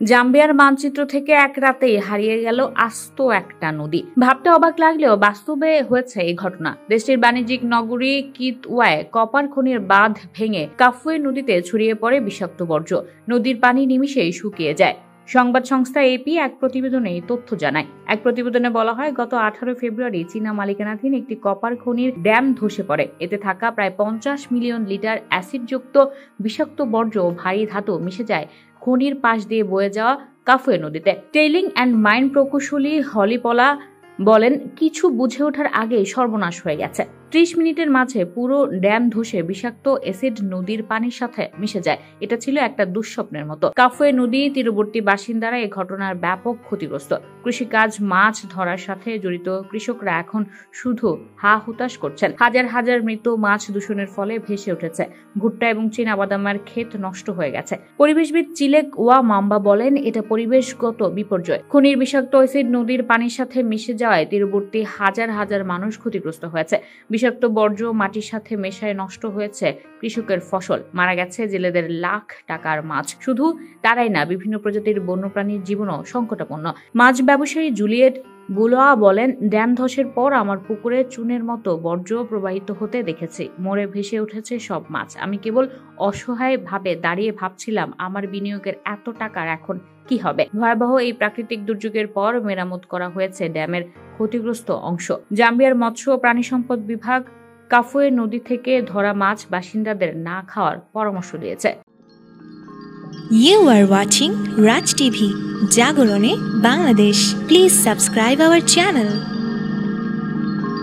জাম্বিয়ার মানচিত্র থেকে এক রাতেই হারিয়ে গেল আস্ত একটা নদী। ভাবতে অবাক লাগলেও বাস্তবে হয়েছে এই ঘটনা। দেশটির বাণিজ্যিক নগরী কিতওয়ায় কপার খনির বাঁধ ভেঙে কাফুয়ে নদীতে ছড়িয়ে পড়ে বিষাক্ত বর্জ্য। নদীর পানি নিমিষেই শুকিয়ে যায়। সংবাদ সংস্থা এপি এক প্রতিবেদনে এই তথ্য জানায়। এক প্রতিবেদনে বলা হয়, গত 18 ফেব্রুয়ারি চীনা মালিকানাধীন একটি কপার খনির ড্যাম ধসে পড়ে। এতে থাকা প্রায় 50 মিলিয়ন লিটার অ্যাসিডযুক্ত বিষাক্ত বর্জ্য ও ভারী ধাতু মিশে যায় খনির পাশ দিয়ে বয়ে যাওয়া কাফুয়ে নদীতে। টেইলিং অ্যান্ড মাইন প্রকৌশলী হলিপলা বলেন, কিছু বুঝে ওঠার আগেই সর্বনাশ হয়ে গেছে। 30 মিনিটের মাঝে পুরো ড্যাম ধসে বিষাক্ত অ্যাসিড নদীর পানির সাথে মিশে যায়। এটা ছিল একটা দুঃস্বপ্নের মতো। কাফুয়ে নদী তীরবর্তী বাসিন্দারা এই ঘটনার ব্যাপক ক্ষতিগ্রস্ত। কৃষিকাজ, মাছ ধরার সাথে জড়িত কৃষকরা এখন শুধু হা হুতাশ করছেন। হাজার হাজার মৃত মাছ দূষণের ফলে ভেসে উঠেছে। ভুট্টা এবং চীনাবাদামের ক্ষেত নষ্ট হয়ে গেছে। পরিবেশবিদ চিলেক ওয়া মাম্বা বলেন, এটা পরিবেশগত বিপর্যয়। খনির বিষাক্ত অ্যাসিড নদীর পানির সাথে মিশে যাওয়ায় তীরবর্তী হাজার হাজার মানুষ ক্ষতিগ্রস্ত হয়েছে। বিষাক্ত বর্জ্য মাটির সাথে মেশায় নষ্ট হয়েছে কৃষকের ফসল, মারা গেছে জেলেদের লাখ টাকার মাছ। শুধু তারাই না, বিভিন্ন প্রজাতির বন্যপ্রাণীর জীবনও সংকটাপন্ন। মাছ ব্যবসায়ী জুলিয়েট বুলোয়া বলেন, ড্যাম ধসের পর আমার পুকুরে চুনের মতো বর্জ্য প্রবাহিত হতে দেখেছি। মরে ভেসে উঠেছে সব মাছ। আমি কেবল অসহায় ভাবে দাঁড়িয়ে ভাবছিলাম, আমার বিনিয়োগের এত টাকার এখন কি হবে। ভয়াবহ এই প্রাকৃতিক দুর্যোগের পর মেরামত করা হয়েছে ড্যামের ক্ষতিগ্রস্ত অংশ। জাম্বিয়ার মৎস্য ও প্রাণী সম্পদ বিভাগ কাফুয়ে নদী থেকে ধরা মাছ বাসিন্দাদের না খাওয়ার পরামর্শ দিয়েছে। You are watching Raj TV, Jagorone, Bangladesh. Please subscribe our channel.